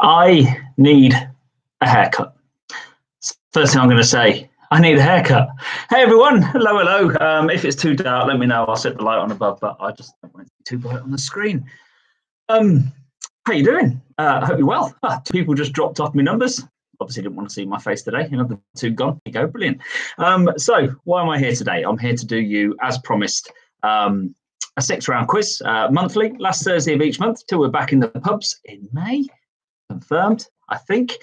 I need a haircut. First thing I'm going to say, I need a haircut. Hey everyone, hello. If it's too dark, let me know. I'll set the light on above, but I just don't want it to be too bright on the screen. How you doing? I hope you're well. Two people just dropped off my numbers. Obviously didn't want to see my face today. Another two gone. There you go, brilliant. So why am I here today? I'm here to do you, as promised, a 6-round quiz monthly, last Thursday of each month till we're back in the pubs in May. Confirmed, I think.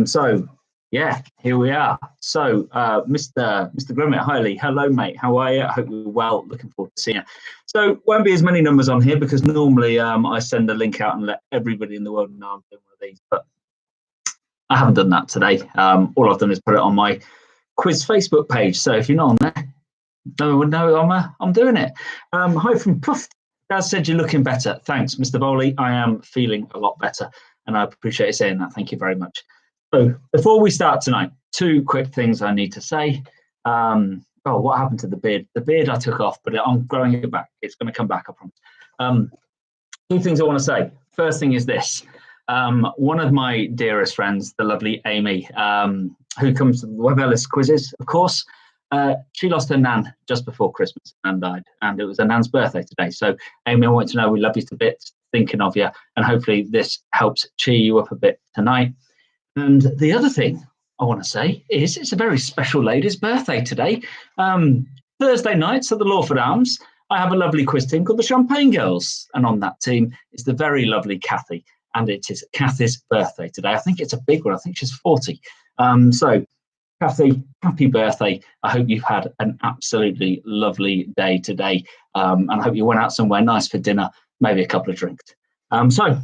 So yeah, here we are. So Mr. Grimmett, hello mate, how are you? I hope you're well. Looking forward to seeing you. So won't be as many numbers on here because normally I send a link out and let everybody in the world know I'm doing one of these, but I haven't done that today. All I've done is put it on my quiz Facebook page. So if you're not on there, no one would know I'm doing it. Hi from Puff. Daz said you're looking better. Thanks, Mr. Bowley. I am feeling a lot better, and I appreciate you saying that. Thank you very much. So before we start tonight, two quick things I need to say. What happened to the beard? The beard I took off, but I'm growing it back. It's going to come back, I promise. Two things I want to say. First thing is this. One of my dearest friends, the lovely Amy, who comes to the Web Ellis quizzes, of course, she lost her nan just before Christmas and died, and it was her nan's birthday today. So Amy, I want you to know we love you to bits, thinking of you, and hopefully this helps cheer you up a bit tonight. And the other thing I want to say is it's a very special lady's birthday today. Thursday nights at the Lawford Arms, I have a lovely quiz team called the Champagne Girls, and on that team is the very lovely Kathy, and it is Kathy's birthday today. I think it's a big one. I think she's 40. So Kathy, happy birthday. I hope you've had an absolutely lovely day today, and I hope you went out somewhere nice for dinner, maybe a couple of drinks. So,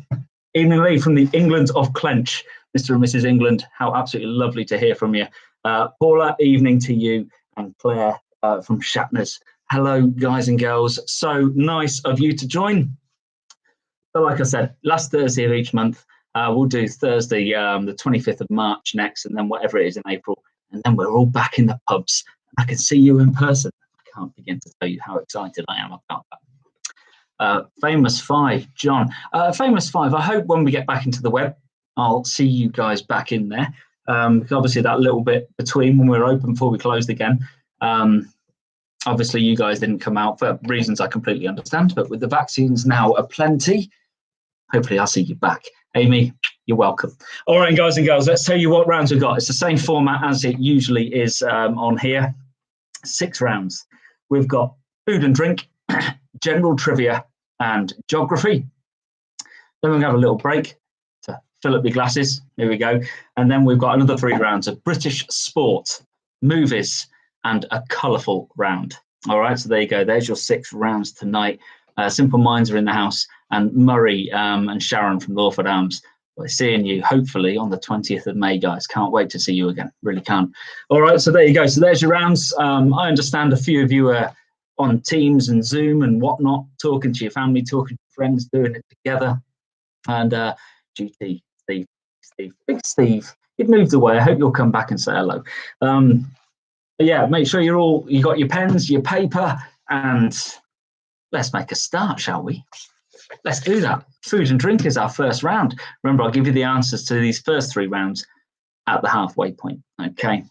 evening Lee from the England of Clench, Mr. and Mrs. England, how absolutely lovely to hear from you. Paula, evening to you, and Claire from Shatners. Hello, guys and girls. So nice of you to join. So like I said, last Thursday of each month, we'll do Thursday, the 25th of March next, and then whatever it is in April. And then we're all back in the pubs. I can see you in person. I can't begin to tell you how excited I am about that. Famous Five, John. Famous Five, I hope when we get back into the web, I'll see you guys back in there. Because obviously that little bit between when we're open before we closed again. Obviously you guys didn't come out for reasons I completely understand, but with the vaccines now aplenty, hopefully I'll see you back. Amy, you're welcome. All right, guys and girls, let's tell you what rounds we've got. It's the same format as it usually is on here. 6 rounds. We've got food and drink, general trivia, and geography. Then we're going to have a little break to fill up your glasses. Here we go. And then we've got another 3 rounds of British sport, movies, and a colourful round. All right, so there you go. There's your 6 rounds tonight. Simple Minds are in the house, and Murray and Sharon from Lawford Arms. We're seeing you hopefully on the 20th of May, guys. Can't wait to see you again. Really can't. All right, so there you go. So there's your rounds. I understand a few of you are on Teams and Zoom and whatnot, talking to your family, talking to friends, doing it together. And GT, Steve, big Steve, you've moved away. I hope you'll come back and say hello. Yeah, make sure you got your pens, your paper, and let's make a start, shall we? Let's do that. Food and drink is our first round. Remember, I'll give you the answers to these first 3 rounds at the halfway point. Okay.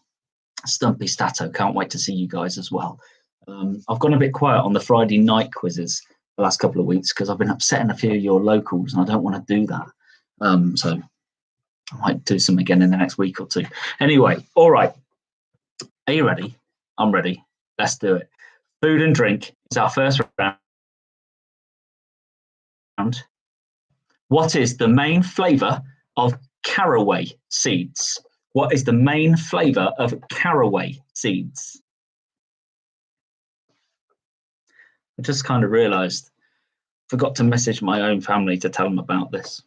Stumpy Stato, can't wait to see you guys as well. I've gone a bit quiet on the Friday night quizzes the last couple of weeks because I've been upsetting a few of your locals and I don't want to do that. So I might do some again in the next week or 2. Anyway, all right. Are you ready? I'm ready. Let's do it. Food and drink is our first round. What is the main flavour of caraway seeds? What is the main flavour of caraway seeds? I just kind of realised, forgot to message my own family to tell them about this.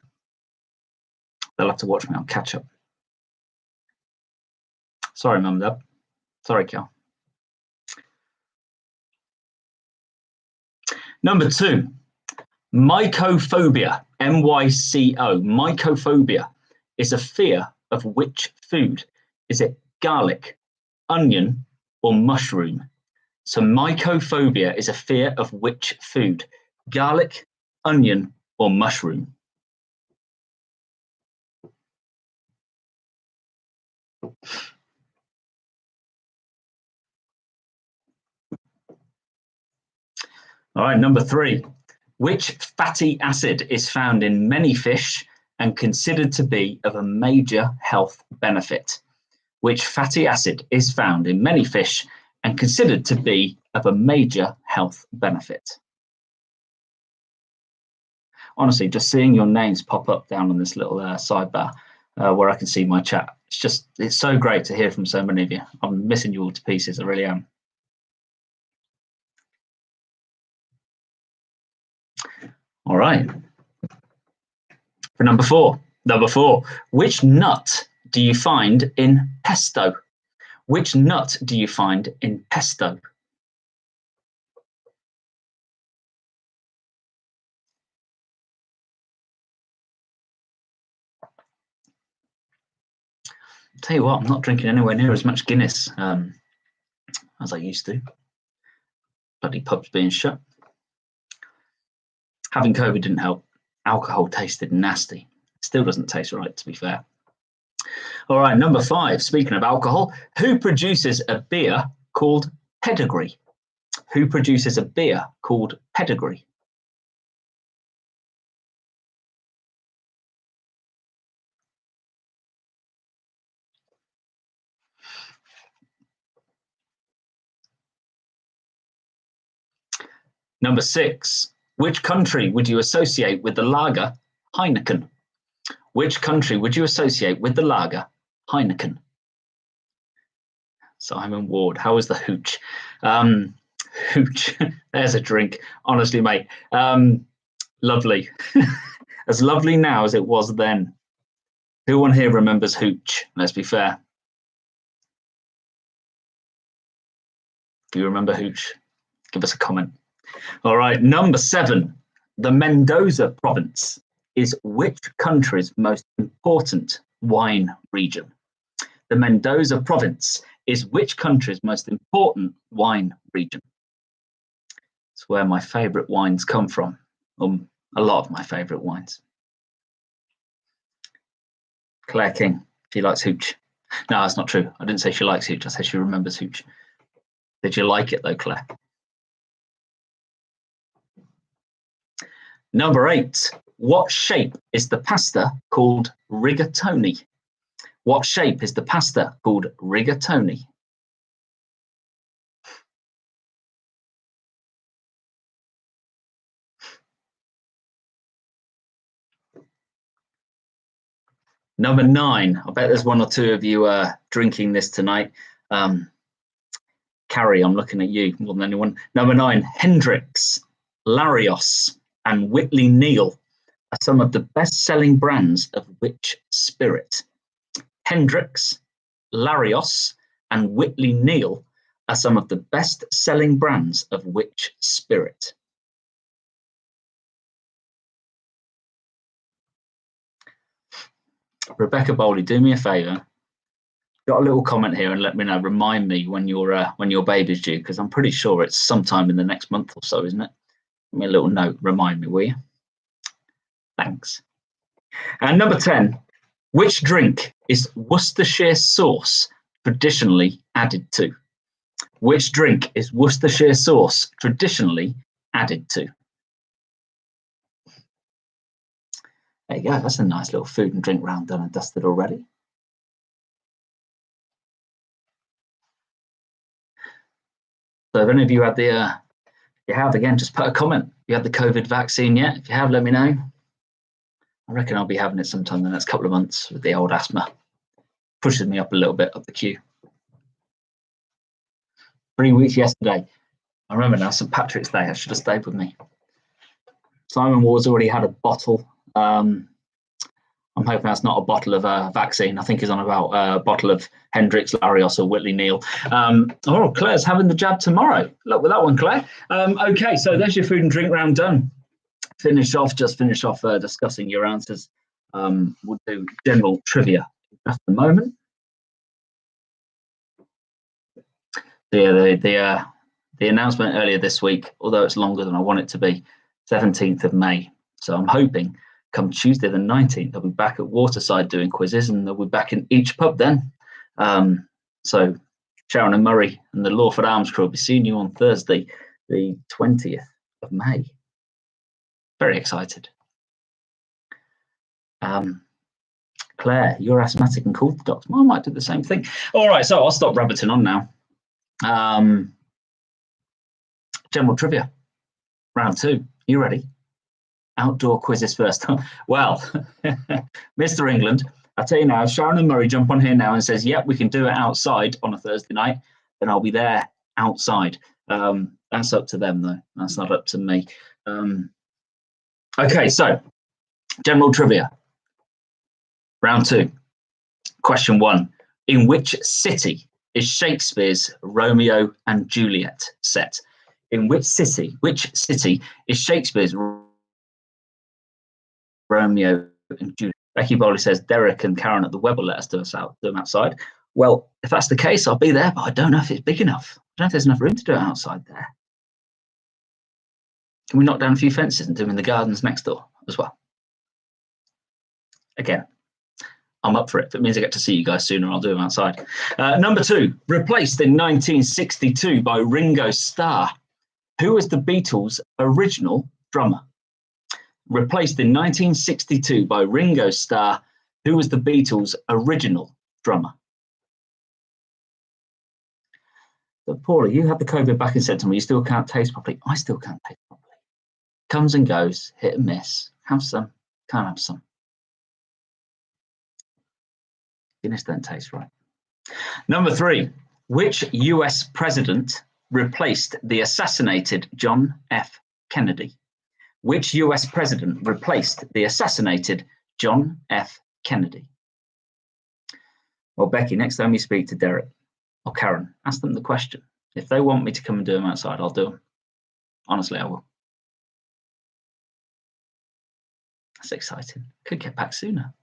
They'll have to watch me on catch up. Sorry, Mum and Dad. Sorry, Cal. Number 2, mycophobia, M-Y-C-O. Mycophobia is a fear of which food? Is it garlic, onion, or mushroom? So mycophobia is a fear of which food? Garlic, onion, or mushroom? All right, number 3. Which fatty acid is found in many fish and considered to be of a major health benefit? Which fatty acid is found in many fish and considered to be of a major health benefit? Honestly, just seeing your names pop up down on this little sidebar where I can see my chat, it's so great to hear from so many of you. I'm missing you all to pieces, I really am. All right. For number 4, which nut do you find in pesto? Which nut do you find in pesto? Tell you what, I'm not drinking anywhere near as much Guinness as I used to. Bloody pubs being shut. Having COVID didn't help. Alcohol tasted nasty. Still doesn't taste right, to be fair. All right, number 5. Speaking of alcohol, who produces a beer called Pedigree? Who produces a beer called Pedigree? Number 6. Which country would you associate with the lager Heineken? Which country would you associate with the lager Heineken? Simon Ward, how was the hooch? Hooch, there's a drink. Honestly, mate, lovely. As lovely now as it was then. Who on here remembers hooch? Let's be fair. Do you remember hooch? Give us a comment. All right, number 7. The Mendoza province is which country's most important wine region? The Mendoza province is which country's most important wine region? It's where my favourite wines come from. A lot of my favourite wines. Claire King, she likes hooch. No, that's not true. I didn't say she likes hooch. I said she remembers hooch. Did you like it though, Claire? Number 8. What shape is the pasta called rigatoni? What shape is the pasta called rigatoni? Number 9. I bet there's one or two of you drinking this tonight. Carrie, I'm looking at you more than anyone. Number 9. Hendrick's, Larios, and Whitley Neal are some of the best-selling brands of which spirit? Hendrick's, Larios, and Whitley Neal are some of the best-selling brands of which spirit? Rebecca Bowley, do me a favour. Got a little comment here and let me know. Remind me when your baby's due, because I'm pretty sure it's sometime in the next month or so, isn't it? Give me a little note. Remind me, will you? Thanks. And number 10. Which drink is Worcestershire sauce traditionally added to? Which drink is Worcestershire sauce traditionally added to? There you go. That's a nice little food and drink round done and dusted already. So if any of you had again, just put a comment. You had the COVID vaccine yet? If you have, let me know. I reckon I'll be having it sometime in the next couple of months with the old asthma. Pushes me up a little bit up the queue. 3 weeks yesterday. I remember now, St. Patrick's Day. That should have stayed with me. Simon Ward's already had a bottle. I'm hoping that's not a bottle of vaccine. I think he's on about a bottle of Hendrick's, Larios, or Whitley Neal. Claire's having the jab tomorrow. Look with that one, Claire. Okay, so there's your food and drink round done. Finish off discussing your answers. We'll do general trivia in just a moment. The announcement earlier this week, although it's longer than I want it to be, 17th of May. So I'm hoping come Tuesday the 19th, I'll be back at Waterside doing quizzes, and they'll be back in each pub then. So Sharon and Murray and the Lawford Arms crew will be seeing you on Thursday, the 20th of May. Very excited. Claire, you're asthmatic and called the doctor. I might do the same thing. All right, so I'll stop rabbiting on now. General trivia, round 2. You ready? Outdoor quizzes first. Well, Mr. England, I tell you now, if Sharon and Murray jump on here now and says, yep, we can do it outside on a Thursday night, then I'll be there outside. That's up to them, though. That's not up to me. Okay, so general trivia. Round 2. Question 1. In which city is Shakespeare's Romeo and Juliet set? In which city is Shakespeare's Romeo and Juliet? Becky Bowley says Derek and Karen at the web will let us do them outside. Well, if that's the case, I'll be there, but I don't know if it's big enough. I don't know if there's enough room to do it outside there. Can we knock down a few fences and do them in the gardens next door as well? Again, I'm up for it. If it means I get to see you guys sooner, I'll do them outside. Number 2, replaced in 1962 by Ringo Starr. Who was the Beatles' original drummer? Replaced in 1962 by Ringo Starr. Who was the Beatles' original drummer? But Paula, you had the COVID back in September. You still can't taste properly. I still can't taste properly. Comes and goes, hit and miss. Have some, can't have some. Guinness don't taste right. Number 3, which US president replaced the assassinated John F. Kennedy? Which US president replaced the assassinated John F. Kennedy? Well, Becky, next time you speak to Derek or Karen, ask them the question. If they want me to come and do them outside, I'll do them. Honestly, I will. That's exciting. Could get back sooner.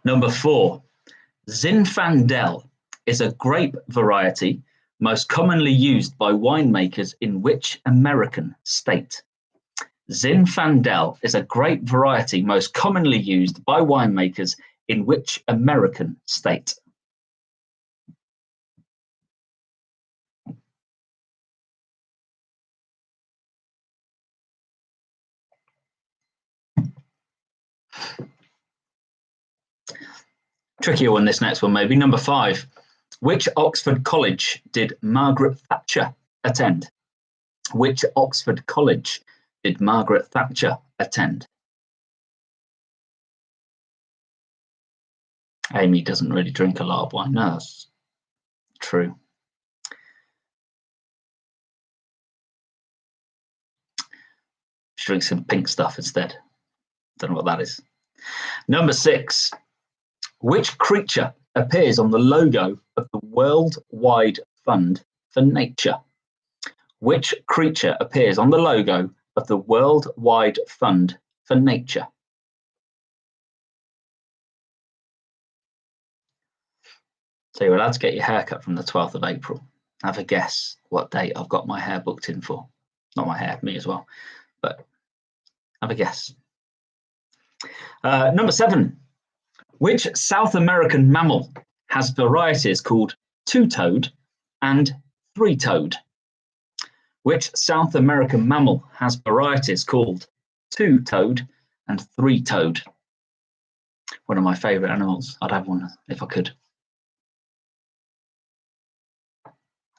Number 4, Zinfandel is a grape variety most commonly used by winemakers in which American state? Zinfandel is a grape variety most commonly used by winemakers in which American state? Trickier one, this next one maybe. Number 5. Which Oxford College did Margaret Thatcher attend? Which Oxford College did Margaret Thatcher attend? Amy doesn't really drink a lot of wine. No, that's true. She drinks some pink stuff instead. Don't know what that is. Number 6. Which creature appears on the logo of the Worldwide Fund for Nature? Which creature appears on the logo of the Worldwide Fund for Nature? So you're allowed to get your hair cut from the 12th of April. Have a guess what date I've got my hair booked in for. Not my hair, me as well. But have a guess. Number 7. Which South American mammal has varieties called two-toed and three-toed? Which South American mammal has varieties called two-toed and three-toed? One of my favourite animals. I'd have one if I could.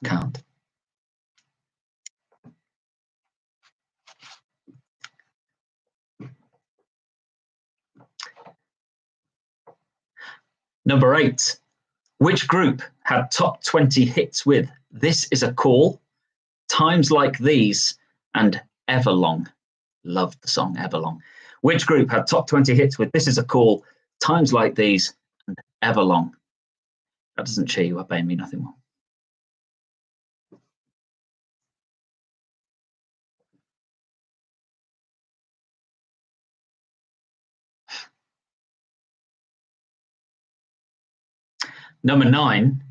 Can't. Number 8. Which group had top 20 hits with This Is a Call, Times Like These, and Everlong? Loved the song Everlong. Which group had top 20 hits with This Is a Call, Times Like These, and Everlong? That doesn't cheer you up, Amy, nothing more. Number 9,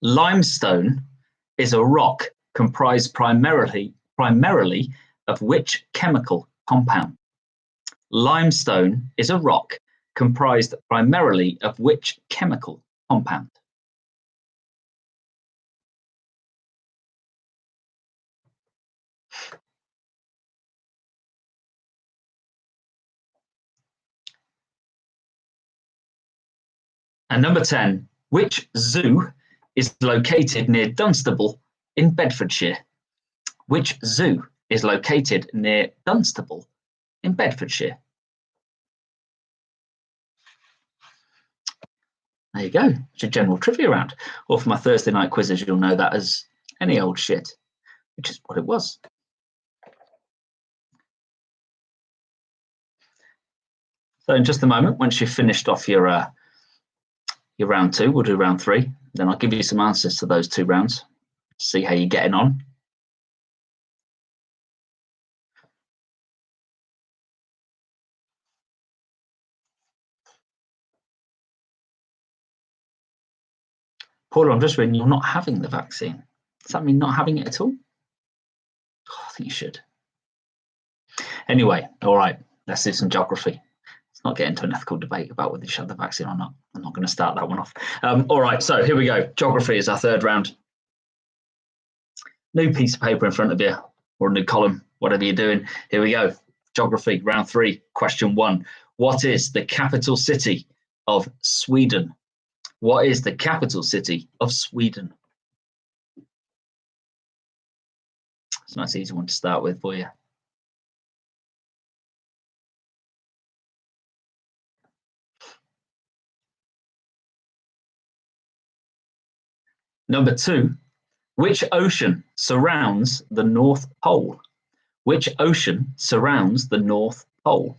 limestone is a rock comprised primarily of which chemical compound? limestone is a rock comprised primarily of which chemical compound? And number 10, which zoo is located near Dunstable in Bedfordshire? Which zoo is located near Dunstable in Bedfordshire? There you go. It's a general trivia round. Or for my Thursday night quizzes, you'll know that as any old shit, which is what it was. So in just a moment, once you've finished off your round 2, we'll do round 3. Then I'll give you some answers to those 2 rounds. See how you're getting on. Paul, I'm just reading you're not having the vaccine. Does that mean not having it at all? Oh, I think you should. Anyway, all right, let's do some geography. Let's not get into an ethical debate about whether you should have the vaccine or not. I'm not going to start that one off. All right, so here we go. Geography is our 3rd round. New piece of paper in front of you, or a new column, whatever you're doing. Here we go. Geography, round 3, question 1. What is the capital city of Sweden? What is the capital city of Sweden? It's a nice easy one to start with for you. Number 2, which ocean surrounds the North Pole? Which ocean surrounds the North Pole?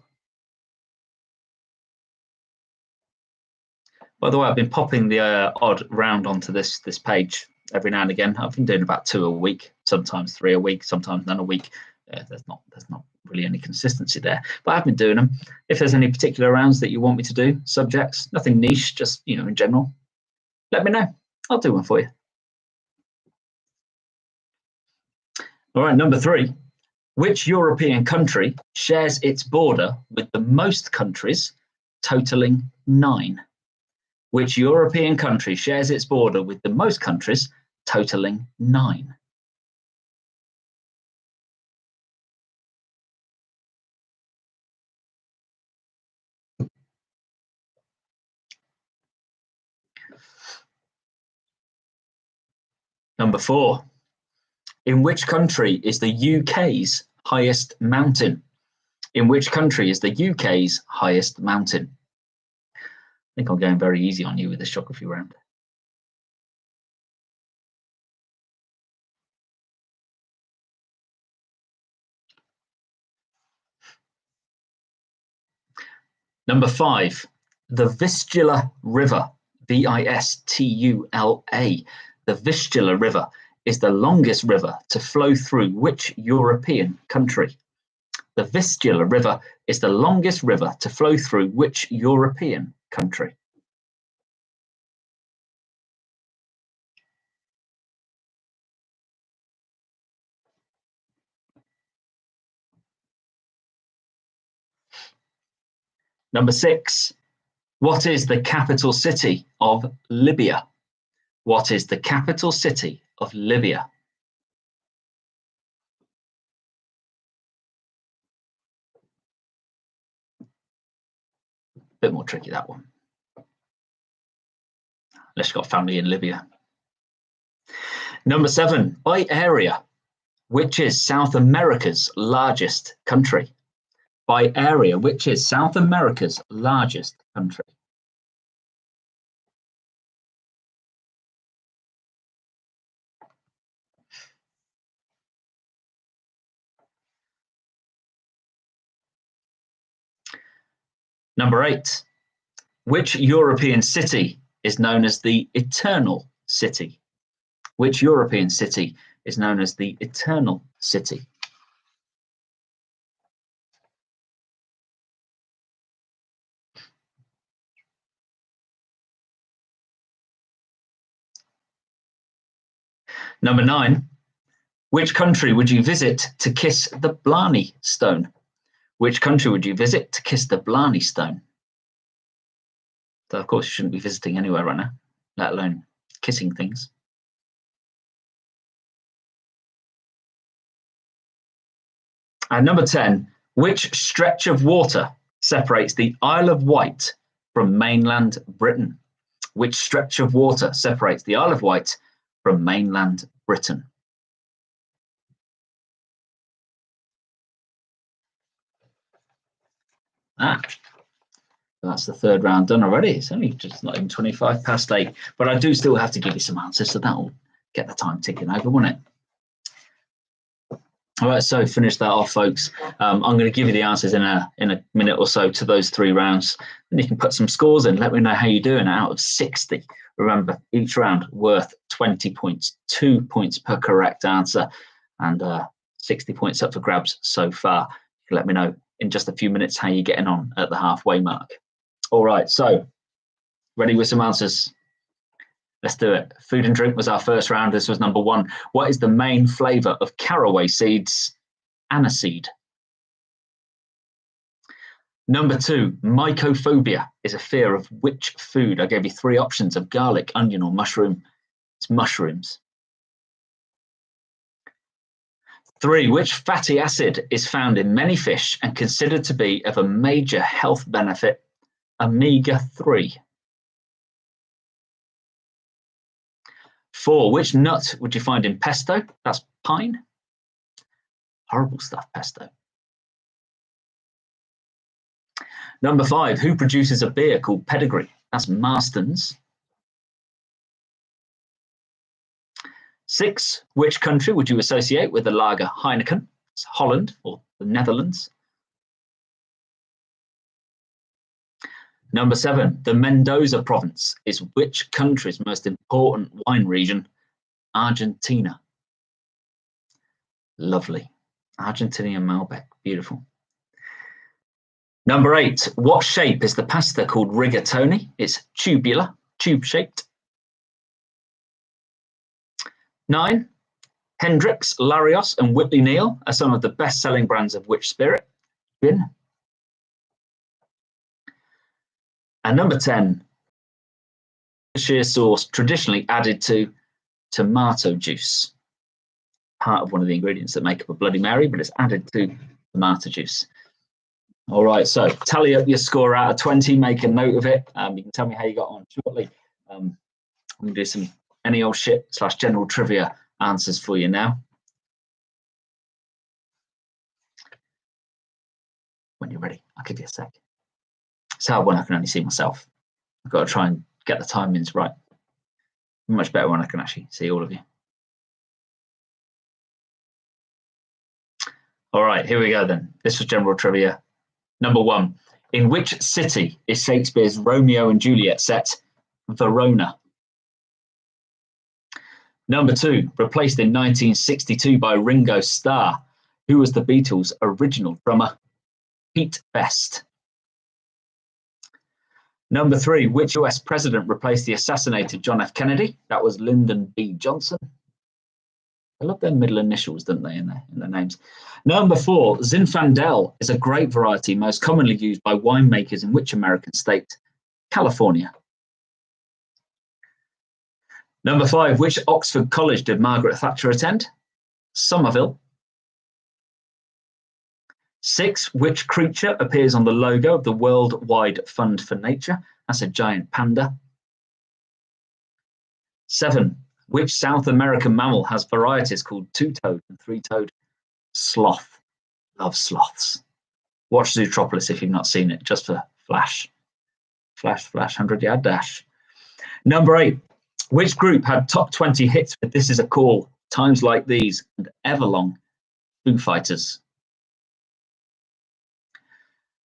By the way, I've been popping the odd round onto this page every now and again. I've been doing about 2 a week, sometimes 3 a week, sometimes none a week. There's not really any consistency there, but I've been doing them. If there's any particular rounds that you want me to do, subjects, nothing niche, just in general, let me know. I'll do one for you. All right, number 3. Which European country shares its border with the most countries, totaling 9? Which European country shares its border with the most countries, totaling 9? Number 4. In which country is the UK's highest mountain? In which country is the UK's highest mountain? I think I'm going very easy on you with this geography round. Number 5, the Vistula River, Vistula. The Vistula River is the longest river to flow through which European country? The Vistula River is the longest river to flow through which European country? Number 6, what is the capital city of Libya? What is the capital city of Libya? Bit more tricky, that one. Unless you've got family in Libya. Number 7, by area, which is South America's largest country? By area, which is South America's largest country? Number 8, which European city is known as the Eternal City? Which European city is known as the Eternal City? Number 9, which country would you visit to kiss the Blarney Stone? Which country would you visit to kiss the Blarney Stone? So, of course, you shouldn't be visiting anywhere right now, let alone kissing things. And number 10, which stretch of water separates the Isle of Wight from mainland Britain? Which stretch of water separates the Isle of Wight from mainland Britain? That's the third round done already. It's only just not even 25 past 8, but I do still have to give you some answers, so that'll get the time ticking over, won't it? All right, so finish that off, folks. I'm going to give you the answers in a minute or so to those 3 rounds, and you can put some scores in. Let me know how you're doing out of 60. Remember, each round worth 20 points, 2 points per correct answer, and 60 points up for grabs so far. You can let me know in just a few minutes how you're getting on at the halfway mark. All right, so ready with some answers? Let's do it. Food and drink was our first round. This was number 1. What is the main flavour of caraway seeds? Aniseed. Number 2, mycophobia is a fear of which food? I gave you 3 options of garlic, onion, or mushroom. It's mushrooms. 3, which fatty acid is found in many fish and considered to be of a major health benefit? Omega-3. 4, which nut would you find in pesto? That's pine. Horrible stuff, pesto. Number 5, who produces a beer called Pedigree? That's Marston's. 6, which country would you associate with the lager Heineken? It's Holland or the Netherlands. Number 7, the Mendoza province is which country's most important wine region? Argentina. Lovely. Argentinian Malbec, beautiful. Number 8, what shape is the pasta called rigatoni? It's tubular, tube-shaped. 9, Hendrix, Larios, and Whitley Neal are some of the best-selling brands of which spirit? Gin. And number 10, Worcestershire sauce traditionally added to tomato juice. Part of one of the ingredients that make up a Bloody Mary, but it's added to tomato juice. All right, so tally up your score out of 20, make a note of it. You can tell me how you got on shortly. I'm going to do some any old shit / general trivia answers for you now. When you're ready, I'll give you a sec. It's hard when I can only see myself. I've got to try and get the timings right. Much better when I can actually see all of you. All right, here we go then. This was general trivia. Number 1, in which city is Shakespeare's Romeo and Juliet set? Verona. Number 2, replaced in 1962 by Ringo Starr. Who was the Beatles' original drummer? Pete Best. Number 3, which US president replaced the assassinated John F. Kennedy? That was Lyndon B. Johnson. I love their middle initials, don't they, in their names. Number 4, Zinfandel is a grape variety most commonly used by winemakers in which American state? California. Number 5, which Oxford College did Margaret Thatcher attend? Somerville. 6, which creature appears on the logo of the Worldwide Fund for Nature? That's a giant panda. 7, which South American mammal has varieties called two-toed and three-toed? Sloth. Love sloths. Watch Zootropolis if you've not seen it, just for flash. Flash, 100-yard dash. Number 8, which group had top 20 hits with This Is a Call, Times Like These, and Everlong? Foo Fighters.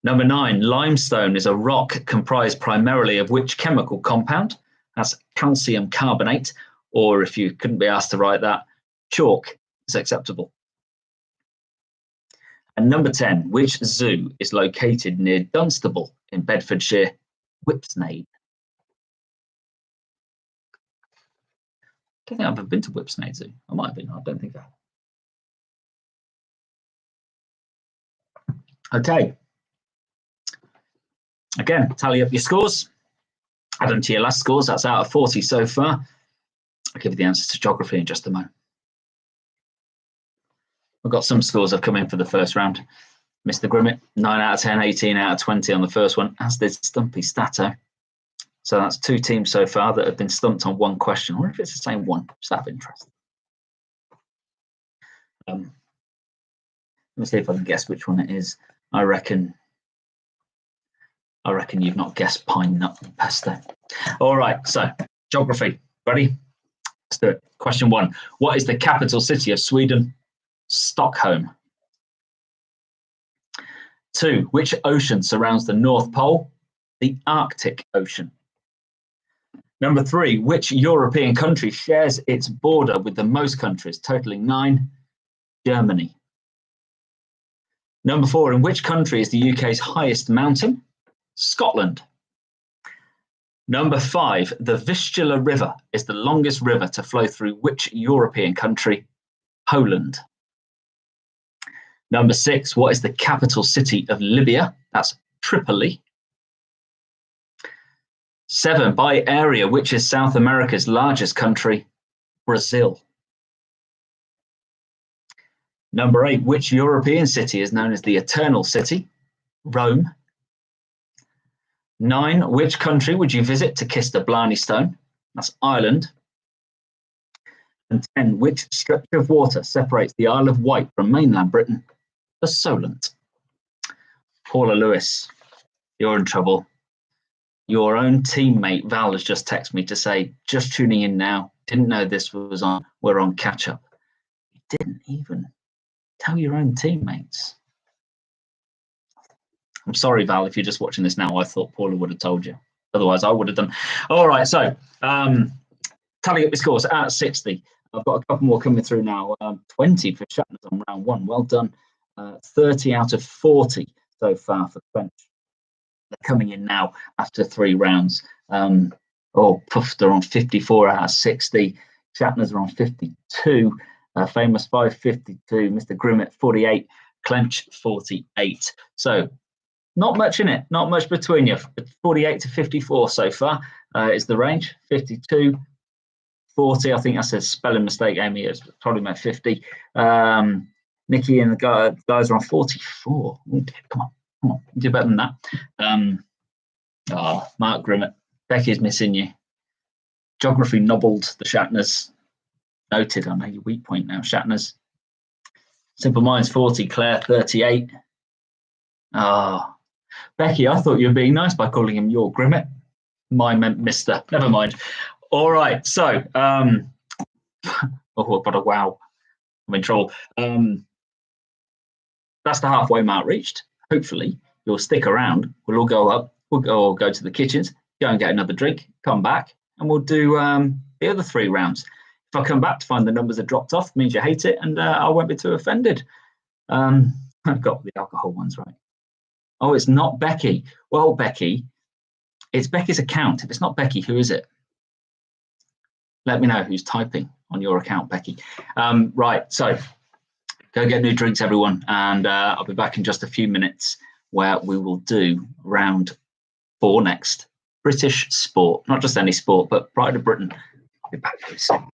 Number 9, limestone is a rock comprised primarily of which chemical compound? That's calcium carbonate, or if you couldn't be asked to write that, chalk is acceptable. And number 10, which zoo is located near Dunstable in Bedfordshire? Whipsnade. I don't think I've ever been to Whipsnade Zoo. I might have been, I don't think I have. Okay. Again, tally up your scores. Add them to your last scores. That's out of 40 so far. I'll give you the answers to geography in just a moment. I've got some scores have come in for the first round. Mr. Grimmett, 9 out of 10, 18 out of 20 on the first one, as did Stumpy Stato. So that's 2 teams so far that have been stumped on one question. I wonder if it's the same one. Just out of interest. Let me see if I can guess which one it is. I reckon you've not guessed pine nut pesto. All right, so geography. Ready? Let's do it. Question 1. What is the capital city of Sweden? Stockholm. 2. Which ocean surrounds the North Pole? The Arctic Ocean. Number 3. Which European country shares its border with the most countries, totaling 9? Germany. Number 4. In which country is the UK's highest mountain? Scotland. Number 5. The Vistula River is the longest river to flow through which European country? Poland. Number 6. What is the capital city of Libya? That's Tripoli. 7. By area, which is South America's largest country? Brazil. Number 8. Which European city is known as the Eternal City? Rome. 9. Which country would you visit to kiss the Blarney Stone? That's Ireland. And 10. Which stretch of water separates the Isle of Wight from mainland Britain? The Solent. Paula Lewis, you're in trouble. Your own teammate Val has just texted me to say, just tuning in now, didn't know this was on, we're on catch up. You didn't even tell your own teammates. I'm sorry, Val, if you're just watching this now, I thought Paula would have told you. Otherwise, I would have done. All right, so tally up the scores at 60. I've got a couple more coming through now. 20 for Shatners on round 1. Well done. 30 out of 40 so far for French. They're coming in now after 3 rounds. Puff, they're on 54 out of 60. Shatners are on 52. Famous 552. Mr. Grimmett 48. Clench 48. So not much in it. Not much between you. 48 to 54 so far is the range. 52, 40. I think that's a spelling mistake, Amy. It's probably meant 50. Nikki and the guys are on 44. Ooh, come on, do better than that. Mark Grimmett, Becky's missing you. Geography nobbled the Shatners. Noted, I know your weak point now, Shatners. Simple Minds 40, Claire 38. Becky, I thought you were being nice by calling him your Grimmett. Mine meant Mr. Never mind. All right, so, but a wow, I'm in trouble. That's the halfway mark reached. Hopefully, you'll stick around. We'll all go up. We'll go to the kitchens, go and get another drink, come back, and we'll do the other 3 rounds. If I come back to find the numbers have dropped off, it means you hate it, and I won't be too offended. I've got the alcohol ones right. Oh, it's not Becky. Well, Becky, it's Becky's account. If it's not Becky, who is it? Let me know who's typing on your account, Becky. Right, so go get new drinks, everyone, and I'll be back in just a few minutes where we will do round 4 next. British sport, not just any sport, but Pride of Britain. I'll be back very soon.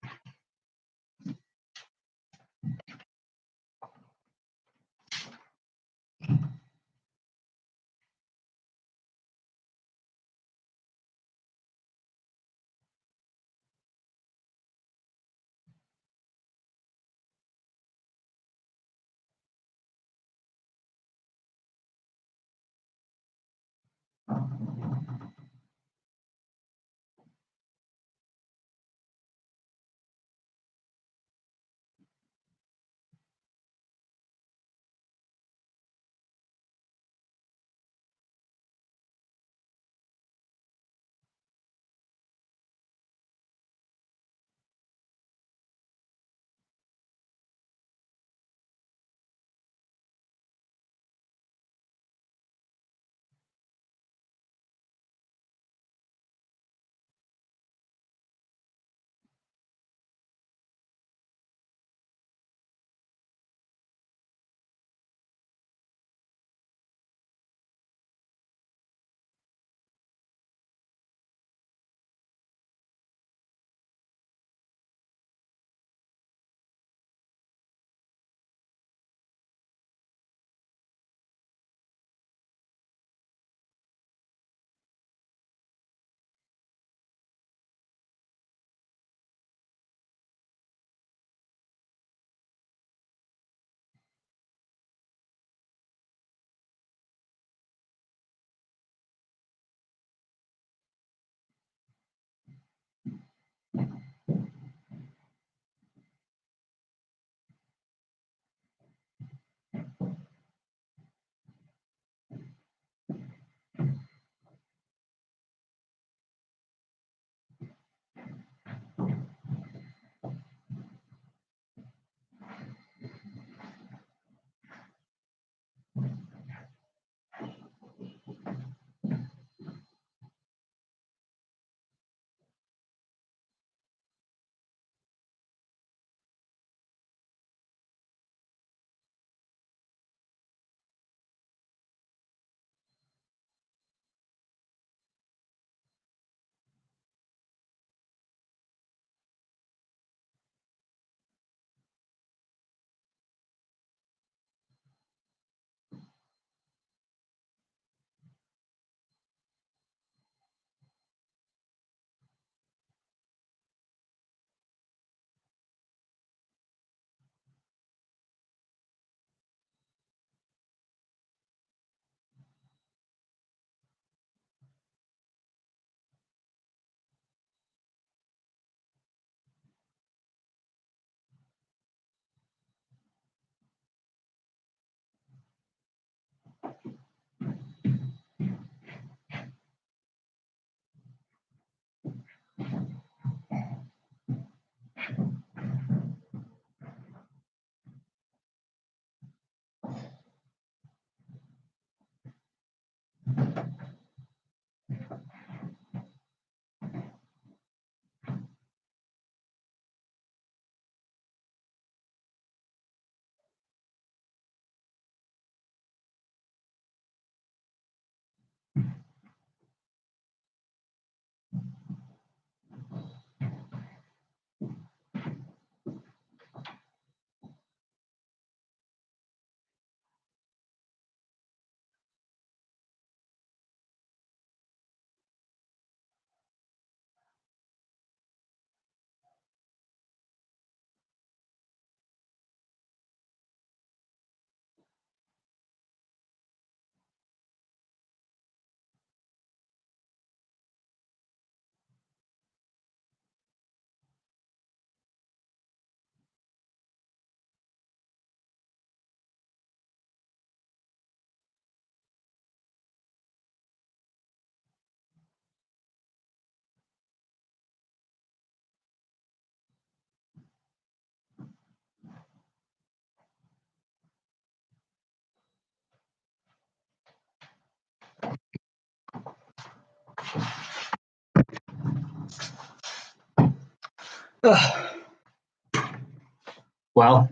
Well,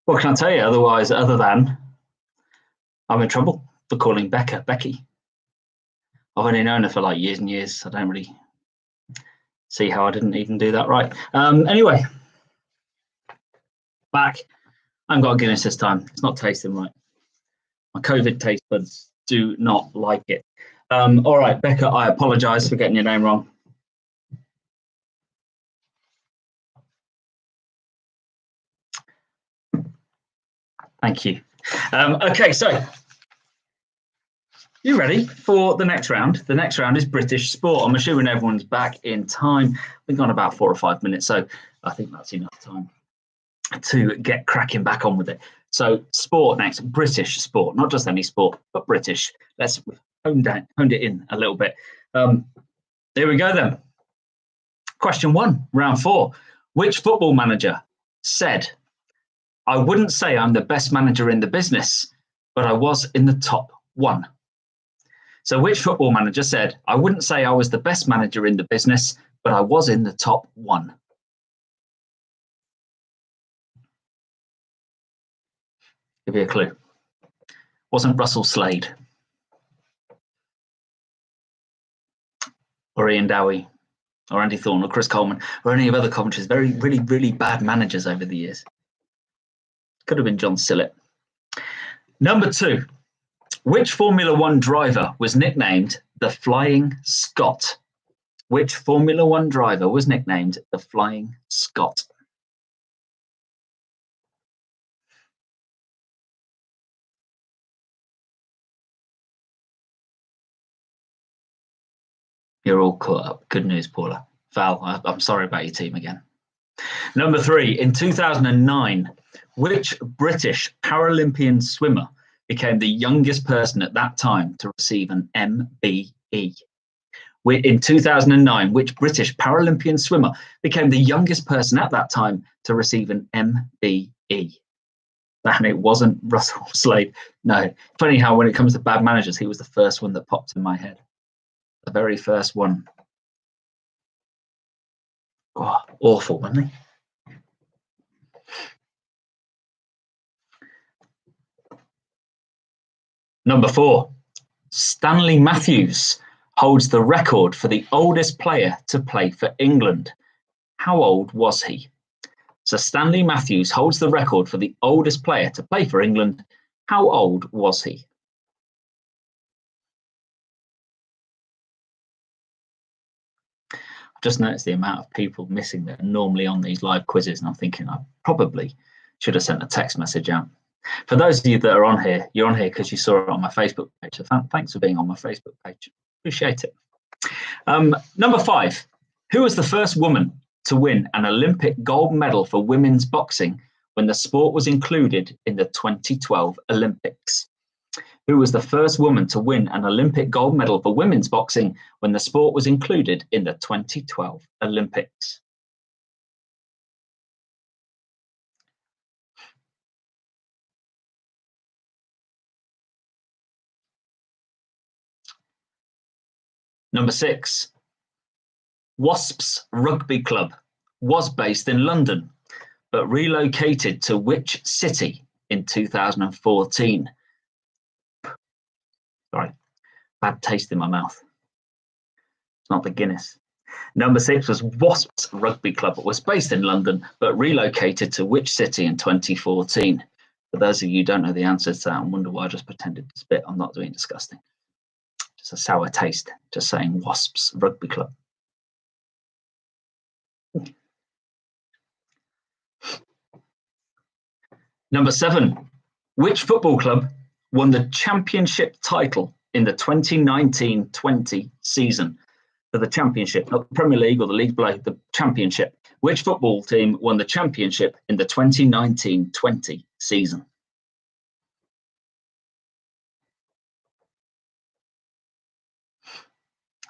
what can I tell you otherwise, other than I'm in trouble for calling Becca Becky. I've only known her for like years and years. I don't really see how I didn't even do that right. Anyway, back. I haven't got a Guinness this time. It's not tasting right. My COVID taste buds do not like it. All right, Becca, I apologise for getting your name wrong. Thank you. Okay, so you ready for the next round? The next round is British sport. I'm assuming everyone's back in time. We've gone about 4 or 5 minutes, so I think that's enough time to get cracking back on with it. So sport next, British sport, not just any sport, but British. Let's honed it in a little bit. Here we go then. Question 1, round 4. Which football manager said, "I wouldn't say I'm the best manager in the business, but I was in the top 1"? So which football manager said, "I wouldn't say I was the best manager in the business, but I was in the top 1"? Give you a clue. Wasn't Russell Slade or Ian Dowie or Andy Thorne or Chris Coleman or any of other commentators, really bad managers over the years. Could have been John Sillett. Number 2, which Formula One driver was nicknamed the Flying Scot? Which Formula One driver was nicknamed the Flying Scot? You're all caught up. Good news, Paula. Val, I'm sorry about your team again. Number 3, in 2009, which British Paralympian swimmer became the youngest person at that time to receive an MBE? In 2009, which British Paralympian swimmer became the youngest person at that time to receive an MBE? And it wasn't Russell Slade. No. Funny how when it comes to bad managers, he was the first one that popped in my head. The very first one. Oh, awful, wasn't he? Number 4, Stanley Matthews holds the record for the oldest player to play for England. How old was he? So Stanley Matthews holds the record for the oldest player to play for England. How old was he? I've just noticed the amount of people missing that are normally on these live quizzes, and I'm thinking I probably should have sent a text message out. For those of you that are on here, you're on here because you saw it on my Facebook page. So thanks for being on my Facebook page. Appreciate it. Number 5, who was the first woman to win an Olympic gold medal for women's boxing when the sport was included in the 2012 Olympics? Who was the first woman to win an Olympic gold medal for women's boxing when the sport was included in the 2012 Olympics? Number 6, Wasps Rugby Club was based in London, but relocated to which city in 2014? Sorry. Bad taste in my mouth. It's not the Guinness. Number 6 was Wasps Rugby Club. It was based in London, but relocated to which city in 2014? For those of you who don't know the answer to that and wonder why I just pretended to spit, I'm not doing disgusting. Just a sour taste, just saying Wasps Rugby Club. Number 7, which football club won the championship title in the 2019-20 season? For the championship, not the Premier League or the league below, the championship. Which football team won the championship in the 2019-20 season?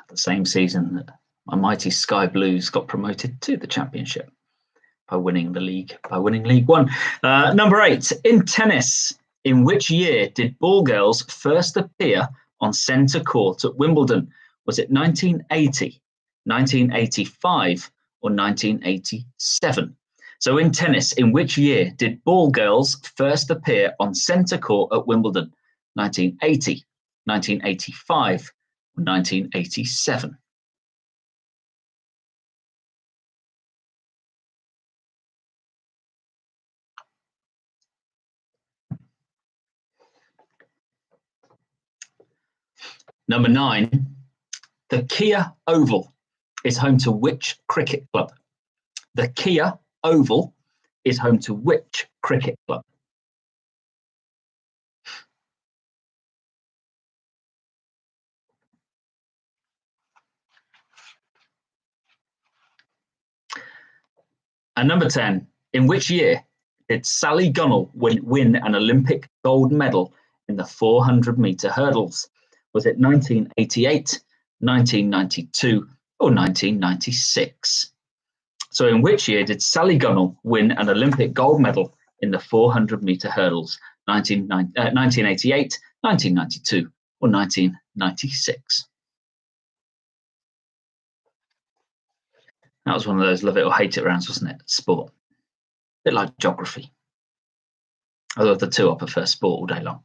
The same season that my mighty Sky Blues got promoted to the championship by winning the league, by winning League One. Number 8, in tennis, in which year did ball girls first appear on centre court at Wimbledon? Was it 1980, 1985, or 1987? So in tennis, in which year did ball girls first appear on centre court at Wimbledon? 1980, 1985, or 1987? Number 9, the Kia Oval is home to which cricket club? The Kia Oval is home to which cricket club? And number 10, in which year did Sally Gunnell win an Olympic gold medal in the 400-meter hurdles? Was it 1988, 1992, or 1996? So in which year did Sally Gunnell win an Olympic gold medal in the 400-meter hurdles? 1988, 1992, or 1996? That was one of those love it or hate it rounds, wasn't it? Sport. A bit like geography. Although of the two, I prefer sport all day long.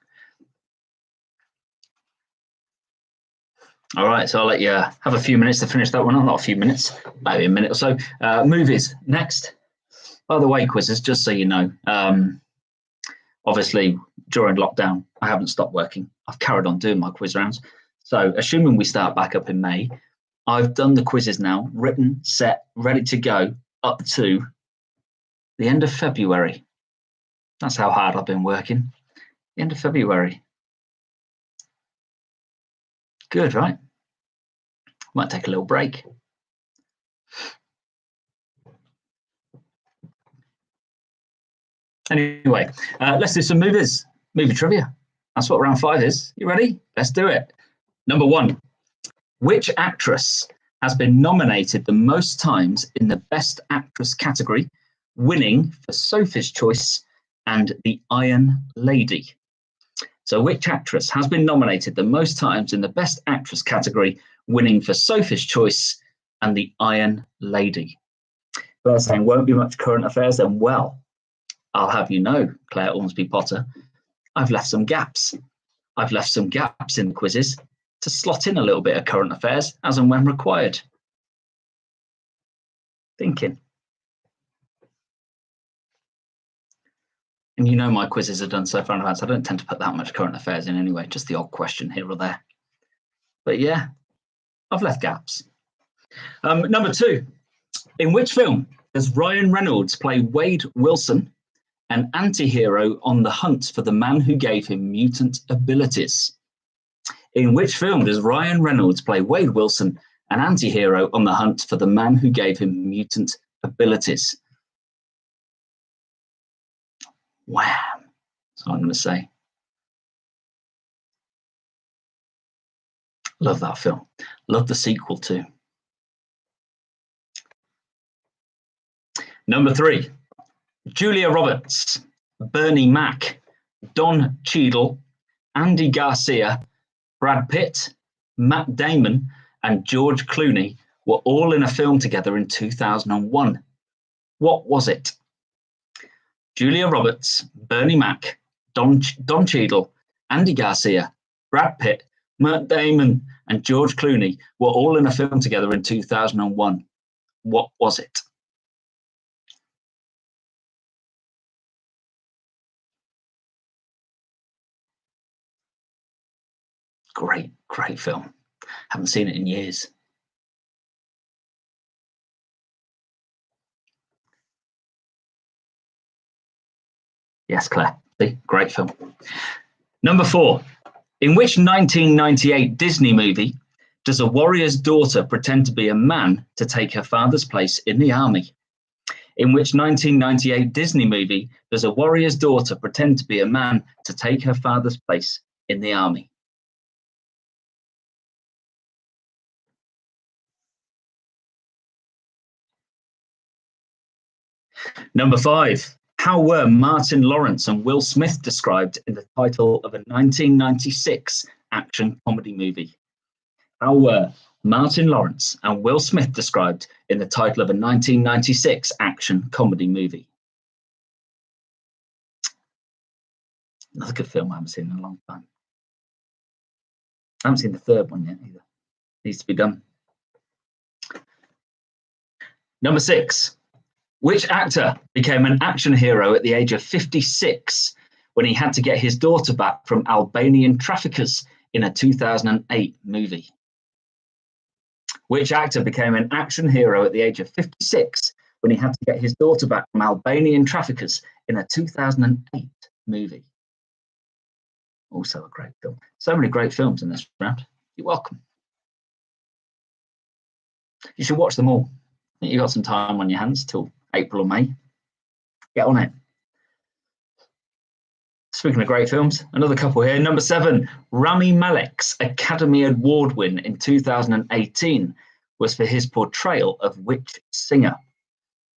All right, so I'll let you have a few minutes to finish that one. Not a few minutes, maybe a minute or so. Movies next. By the way, quizzes, just so you know, obviously during lockdown, I haven't stopped working. I've carried on doing my quiz rounds. So assuming we start back up in May, I've done the quizzes now, written, set, ready to go up to the end of February. That's how hard I've been working. The end of February. Good, right? Might take a little break. Anyway, let's do some movies. Movie trivia. That's what round 5 is. You ready? Let's do it. Number 1. Which actress has been nominated the most times in the Best Actress category, winning for Sophie's Choice and The Iron Lady? So which actress has been nominated the most times in the Best Actress category, winning for Sophie's Choice and The Iron Lady? They're saying won't be much current affairs then. Well, I'll have you know, Claire Ormsby Potter, I've left some gaps. I've left some gaps in the quizzes to slot in a little bit of current affairs as and when required. Thinking. And you know my quizzes are done so far in advance. I don't tend to put that much current affairs in anyway, just the odd question here or there. But yeah, I've left gaps. Number 2, in which film does Ryan Reynolds play Wade Wilson, an anti-hero on the hunt for the man who gave him mutant abilities? In which film does Ryan Reynolds play Wade Wilson, an anti-hero on the hunt for the man who gave him mutant abilities? Wham! That's what I'm going to say. Love that film. Love the sequel too. Number 3, Julia Roberts, Bernie Mac, Don Cheadle, Andy Garcia, Brad Pitt, Matt Damon, and George Clooney were all in a film together in 2001. What was it? Julia Roberts, Bernie Mac, Don Cheadle, Andy Garcia, Brad Pitt, Matt Damon and George Clooney were all in a film together in 2001. What was it? Great film. Haven't seen it in years. Yes, Claire. See? Great film. Number 4. In which 1998 Disney movie does a warrior's daughter pretend to be a man to take her father's place in the army? In which 1998 Disney movie does a warrior's daughter pretend to be a man to take her father's place in the army? Number 5. How were Martin Lawrence and Will Smith described in the title of a 1996 action comedy movie? How were Martin Lawrence and Will Smith described in the title of a 1996 action comedy movie? Another good film I haven't seen in a long time. I haven't seen the third one yet either. Needs to be done. Number 6. Which actor became an action hero at the age of 56 when he had to get his daughter back from Albanian traffickers in a 2008 movie? Which actor became an action hero at the age of 56 when he had to get his daughter back from Albanian traffickers in a 2008 movie? Also a great film. So many great films in this round. You're welcome. You should watch them all. I think you've got some time on your hands till April or May. Get on it. Speaking of great films, another couple here. Number 7, Rami Malek's Academy Award win in 2018 was for his portrayal of which singer?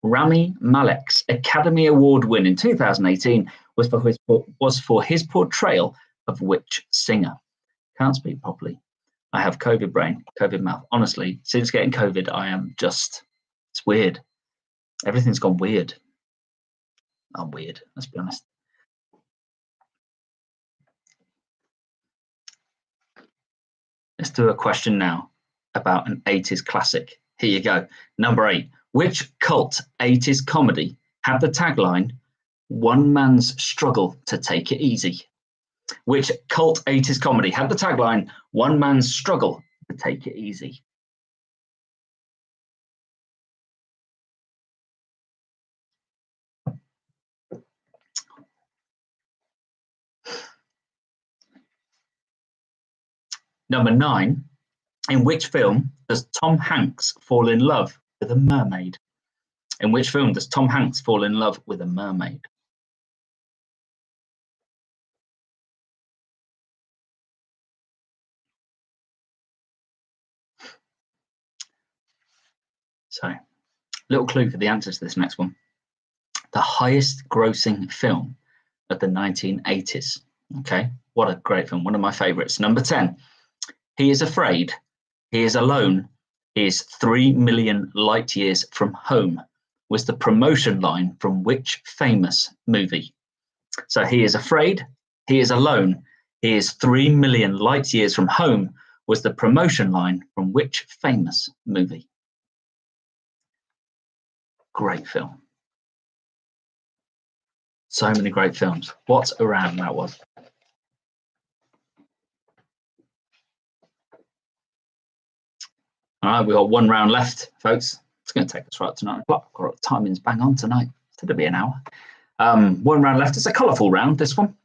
Rami Malek's Academy Award win in 2018 was for his portrayal of which singer? Can't speak properly. I have COVID brain, COVID mouth. Honestly, since getting COVID, I am just, it's weird. Everything's gone weird. I'm weird, let's be honest. Let's do a question now about an 80s classic. Here you go. Number 8. Which cult 80s comedy had the tagline, "One man's struggle to take it easy"? Which cult 80s comedy had the tagline, "One man's struggle to take it easy"? Number 9, in which film does Tom Hanks fall in love with a mermaid? In which film does Tom Hanks fall in love with a mermaid? So, little clue for the answers to this next one. The highest grossing film of the 1980s. Okay, what a great film. One of my favorites. Number 10. He is afraid. He is alone. He is 3 million light years from home was the promotion line from which famous movie? So he is afraid. He is alone. He is 3 million light years from home was the promotion line from which famous movie? Great film. So many great films. What a round that was. All right, we've got one round left, folks. It's going to take us right to 9 o'clock. Got timing's bang on tonight. It'll be an hour. One round left. It's a colourful round, this one.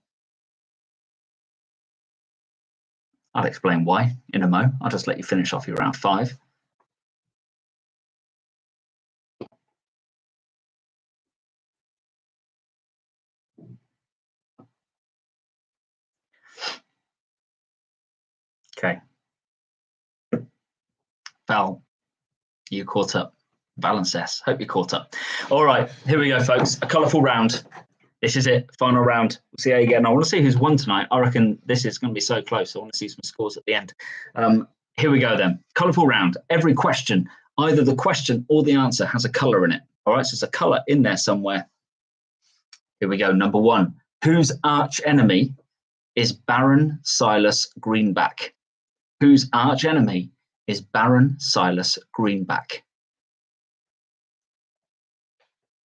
I'll explain why in a mo. I'll just let you finish off your round 5. Okay. Val, you caught up. Val and Sess, hope you caught up. All right, here we go, folks. A colourful round. This is it, final round. We'll see how you get on. I want to see who's won tonight. I reckon this is going to be so close. I want to see some scores at the end. Here we go then. Colourful round. Every question, either the question or the answer has a colour in it. All right, so there's a colour in there somewhere. Here we go. Number 1. Whose arch enemy is Baron Silas Greenback? whose archenemy is Baron Silas Greenback?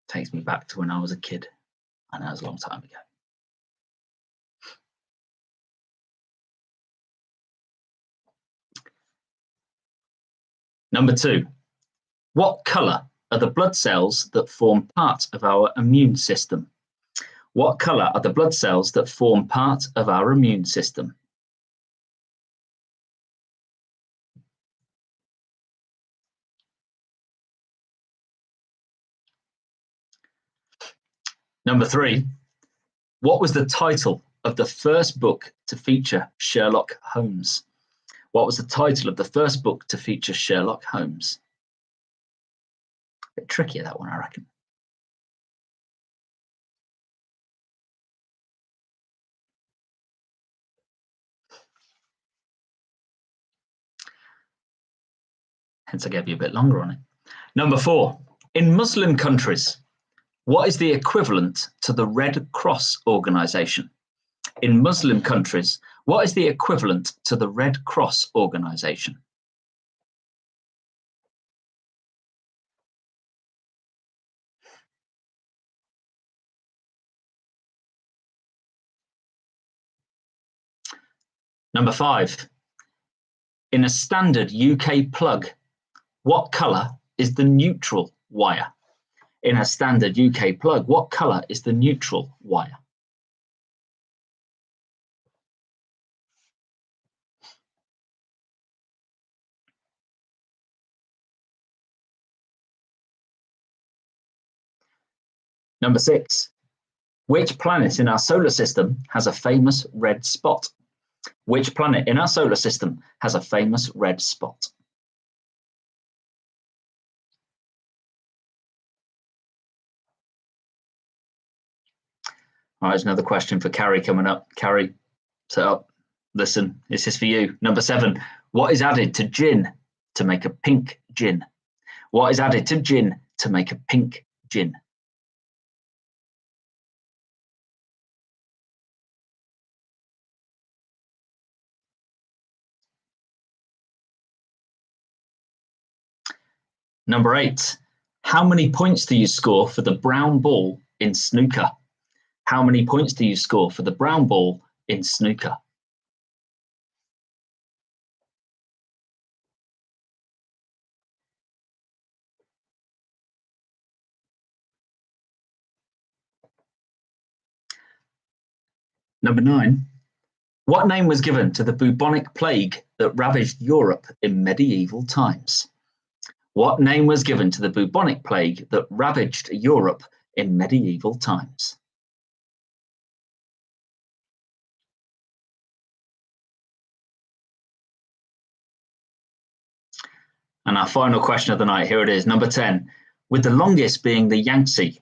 Takes me back to when I was a kid. I know it was a long time ago. Number 2. What colour are the blood cells that form part of our immune system? What colour are the blood cells that form part of our immune system? Number 3. What was the title of the first book to feature Sherlock Holmes? What was the title of the first book to feature Sherlock Holmes? A bit trickier, that one, I reckon. Hence, I gave you a bit longer on it. Number 4. In Muslim countries, what is the equivalent to the Red Cross organisation? In Muslim countries, what is the equivalent to the Red Cross organisation? Number 5. In a standard UK plug, what colour is the neutral wire? In a standard UK plug, what colour is the neutral wire? Number 6. Which planet in our solar system has a famous red spot? Which planet in our solar system has a famous red spot? All right, there's another question for Carrie coming up. Carrie, sit up, listen, this is for you. Number 7, what is added to gin to make a pink gin? What is added to gin to make a pink gin? Number 8, how many points do you score for the brown ball in snooker? How many points do you score for the brown ball in snooker? Number 9, what name was given to the bubonic plague that ravaged Europe in medieval times? What name was given to the bubonic plague that ravaged Europe in medieval times? And our final question of the night, here it is, number 10. With the longest being the Yangtze,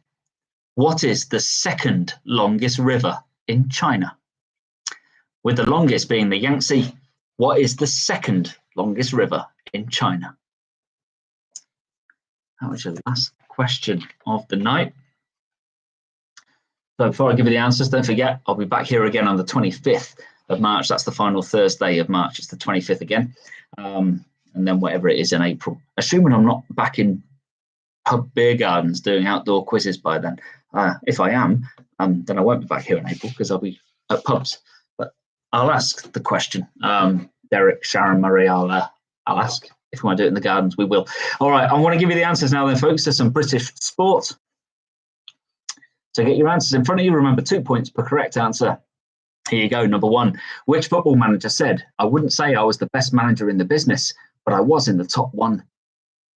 what is the second longest river in China? With the longest being the Yangtze, what is the second longest river in China? That was your last question of the night. So before I give you the answers, don't forget, I'll be back here again on the 25th of March. That's the final Thursday of March. It's the 25th again. And then whatever it is in April. Assuming I'm not back in pub beer gardens doing outdoor quizzes by then. If I am, then I won't be back here in April because I'll be at pubs. But I'll ask the question. Derek, Sharon, Murray, I'll ask. If we want to do it in the gardens, we will. All right, I want to give you the answers now then, folks, to some British sport. So get your answers in front of you. Remember, 2 points per correct answer. Here you go. Number 1, which football manager said, I wouldn't say I was the best manager in the business, but I was in the top 1?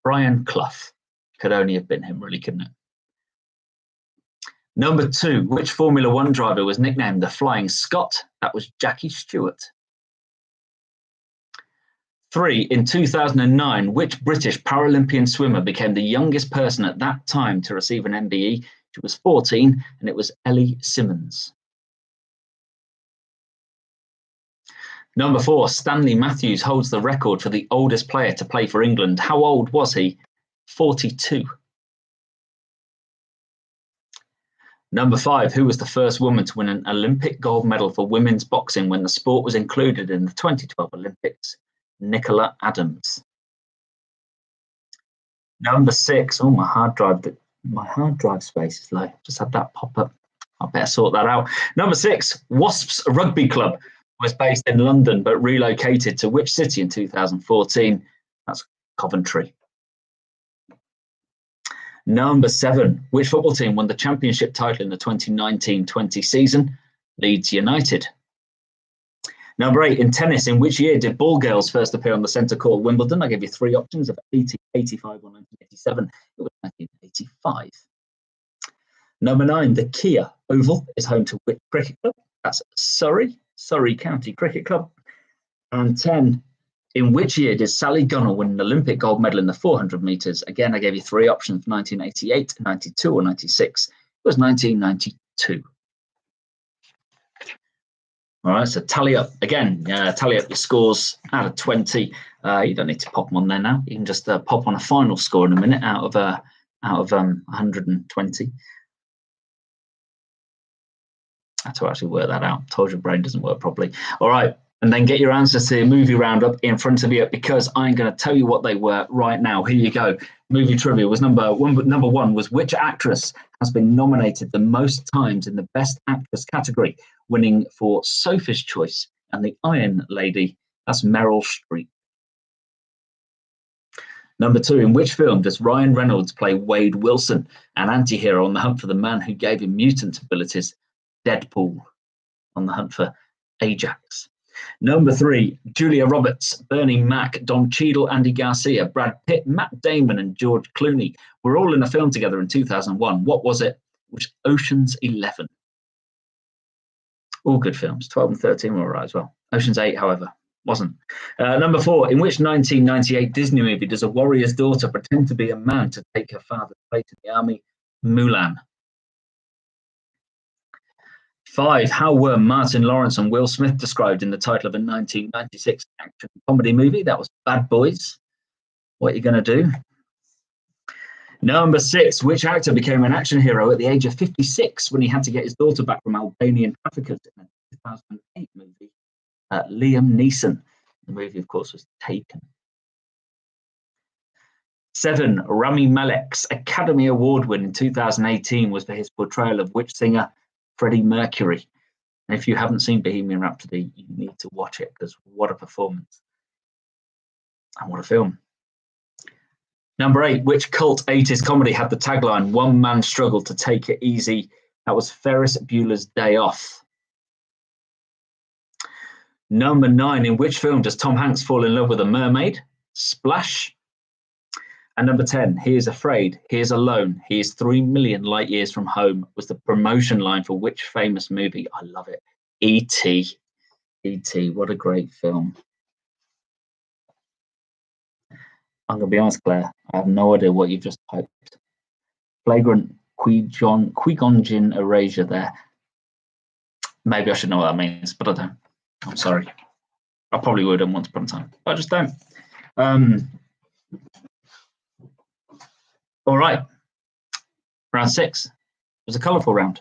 Brian Clough. Could only have been him, really, couldn't it? Number 2, which Formula 1 driver was nicknamed the Flying Scot? That was Jackie Stewart. 3, in 2009, which British Paralympian swimmer became the youngest person at that time to receive an MBE? She was 14, and it was Ellie Simmonds. Number 4, Stanley Matthews holds the record for the oldest player to play for England. How old was he? 42. Number 5, who was the first woman to win an Olympic gold medal for women's boxing when the sport was included in the 2012 Olympics? Nicola Adams. Number 6. Oh, my hard drive space is low. Just had that pop up. I better sort that out. Number 6. Wasps Rugby Club was based in London but relocated to which city in 2014? That's Coventry. Number 7. Which football team won the championship title in the 2019-20 season? Leeds United. Number 8. In tennis, in which year did ball girls first appear on the centre court Wimbledon? I gave you 3 options of 80, 85 or 1987. It was 1985. Number 9. The Kia Oval is home to which cricket club? That's Surrey County Cricket Club. And 10. In which year did Sally Gunner win an Olympic gold medal in the 400 metres? Again, I gave you 3 options, 1988, 92 or 96. It was 1992. All right, so tally up again. Tally up your scores out of 20. You don't need to pop them on there now. You can just pop on a final score in a minute out of 120. I had to actually work that out. Told your brain doesn't work properly. All right. And then get your answers to the movie roundup in front of you, because I'm going to tell you what they were right now. Here you go. Movie trivia was number one was which actress has been nominated the most times in the Best Actress category, winning for Sophie's Choice and The Iron Lady? That's Meryl Streep. Number 2, in which film does Ryan Reynolds play Wade Wilson, an anti-hero on the hunt for the man who gave him mutant abilities? Deadpool. On the hunt for Ajax. Number 3, Julia Roberts, Bernie Mac, Don Cheadle, Andy Garcia, Brad Pitt, Matt Damon and George Clooney were all in a film together in 2001. What was it? Which Ocean's 11. All good films. 12 and 13 were all right as well. Ocean's 8, however, wasn't. Number 4, in which 1998 Disney movie does a warrior's daughter pretend to be a man to take her father's place in the army? Mulan. 5, how were Martin Lawrence and Will Smith described in the title of a 1996 action comedy movie? That was Bad Boys. What are you going to do? Number 6, which actor became an action hero at the age of 56 when he had to get his daughter back from Albanian traffickers in a 2008 movie? Liam Neeson. The movie, of course, was Taken. 7, Rami Malek's Academy Award win in 2018 was for his portrayal of which singer? Freddie Mercury. And if you haven't seen Bohemian Rhapsody, you need to watch it, because what a performance and what a film. Number 8, which cult 80s comedy had the tagline "One man struggle to take it easy"? That was Ferris Bueller's Day Off. Number 9, in which film does Tom Hanks fall in love with a mermaid? Splash. And number 10, he is afraid, he is alone, he is 3 million light years from home was the promotion line for which famous movie? I love it. E.T. E.T. What a great film. I'm going to be honest, Claire, I have no idea what you've just typed. Flagrant Qui-Gon erasure there. Maybe I should know what that means, but I don't. I'm sorry. I probably would have once upon a time, but I just don't. All right, round 6 was a colourful round.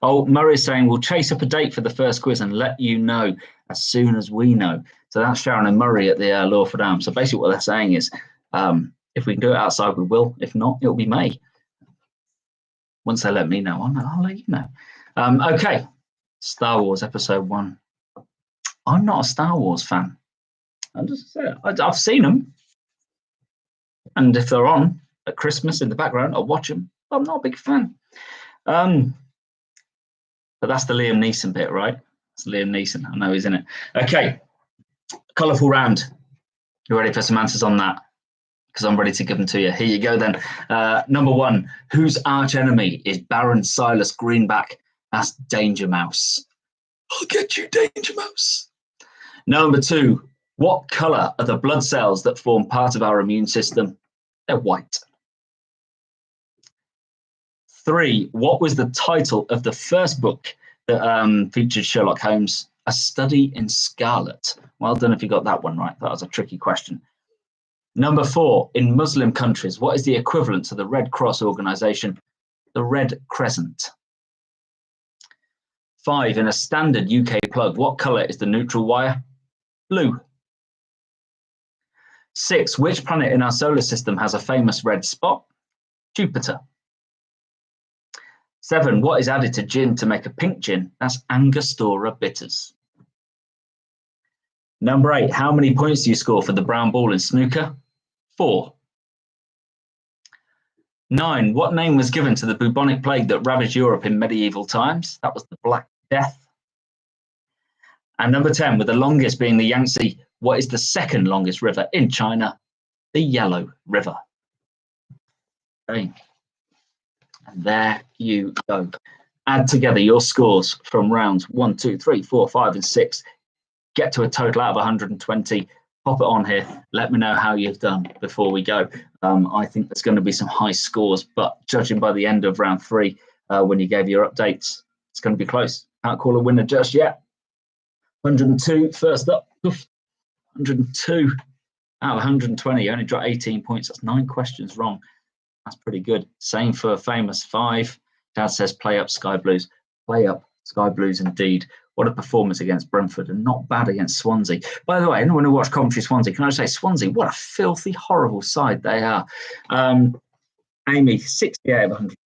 Oh, Murray's saying we'll chase up a date for the first quiz and let you know as soon as we know. So that's Sharon and Murray at the Lawford Arms. So basically what they're saying is if we can do it outside, we will. If not, it'll be May. Once they let me know, I'll let you know. Okay, Star Wars Episode 1. I'm not a Star Wars fan. I've seen them. And if they're on at Christmas in the background, I'll watch them. I'm not a big fan. But that's the Liam Neeson bit, right? It's Liam Neeson. I know he's in it. Okay, colourful round. You ready for some answers on that? Because I'm ready to give them to you. Here you go then. Number 1, whose arch enemy is Baron Silas Greenback? That's Danger Mouse. I'll get you, Danger Mouse. Number 2, what colour are the blood cells that form part of our immune system? They're white. 3, what was the title of the first book that featured Sherlock Holmes? A Study in Scarlet. Well done if you got that one right. That was a tricky question. Number 4, in Muslim countries, what is the equivalent to the Red Cross organisation? The Red Crescent. 5, in a standard UK plug, what colour is the neutral wire? Blue. 6. Which planet in our solar system has a famous red spot? Jupiter. 7. What is added to gin to make a pink gin? That's Angostura bitters. Number 8. How many points do you score for the brown ball in snooker? 4. 9. What name was given to the bubonic plague that ravaged Europe in medieval times? That was the Black Death. And number 10, with the longest being the Yangtze, what is the second longest river in China? The Yellow River. Okay. And there you go. Add together your scores from rounds 1, 2, 3, 4, 5, and 6. Get to a total out of 120. Pop it on here. Let me know how you've done before we go. I think there's going to be some high scores, but judging by the end of round 3, when you gave your updates, it's going to be close. Can't call a winner just yet. 102 first up. 102 out of 120. You only dropped 18 points. That's 9 questions wrong. That's pretty good. Same for famous 5. Dad says play up Sky Blues. Play up Sky Blues indeed. What a performance against Brentford, and not bad against Swansea. By the way, anyone who watched Coventry Swansea, can I say Swansea, what a filthy, horrible side they are. Amy, 68 of 100.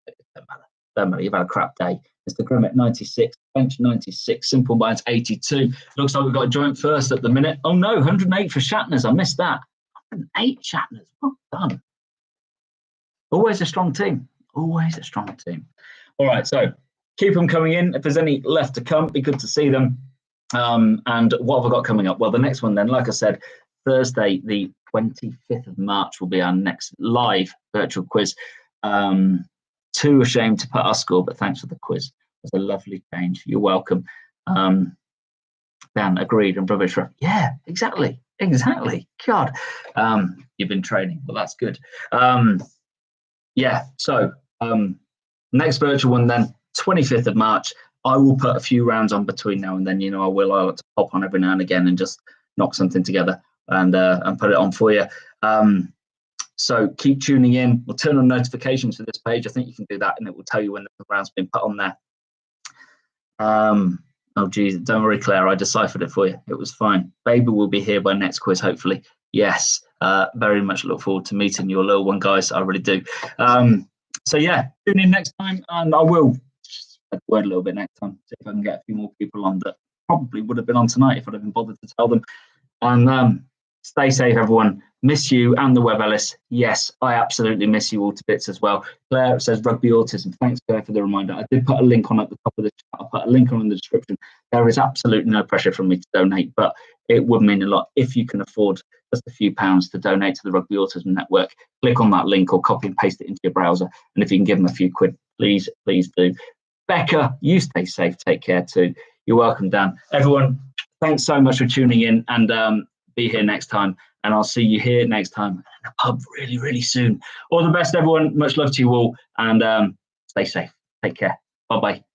Don't matter, you've had a crap day. Mr. Grimmett, 96. Bench, 96. Simple Minds, 82. Looks like we've got a joint first at the minute. Oh no, 108 for Shatners. I missed that. 108 Shatners. Well done. Always a strong team. Always a strong team. All right, so keep them coming in. If there's any left to come, be good to see them. And what have I got coming up? Well, the next one then, like I said, Thursday, the 25th of March will be our next live virtual quiz. Too ashamed to put our score, but thanks for the quiz. It was a lovely change. You're welcome. Dan, agreed. And Rubbish. Yeah, exactly. God, you've been training. Well, that's good. Yeah, so next virtual one then, 25th of March. I will put a few rounds on between now and then. You know, I like to pop on every now and again and just knock something together and put it on for you. So keep tuning in. We'll turn on notifications for this page. I think you can do that, and it will tell you when the round's been put on there. Oh, geez, don't worry, Claire. I deciphered it for you. It was fine. Baby will be here by next quiz, hopefully. Yes, very much look forward to meeting your little one, guys. I really do. So, yeah, tune in next time, and I will spread the word a little bit next time, see if I can get a few more people on that probably would have been on tonight if I'd have been bothered to tell them. And stay safe, everyone. Miss you and the Web Ellis. Yes, I absolutely miss you all to bits as well. Claire says rugby autism. Thanks, Claire, for the reminder. I did put a link on at the top of the chat. I'll put a link on in the description. There is absolutely no pressure from me to donate, but it would mean a lot if you can afford just a few pounds to donate to the Rugby Autism Network. Click on that link or copy and paste it into your browser. And if you can give them a few quid, please do. Becca, you stay safe. Take care too. You're welcome, Dan. Everyone, thanks so much for tuning in, and be here next time. And I'll see you here next time in the pub really, really soon. All the best, everyone. Much love to you all, and stay safe. Take care. Bye-bye.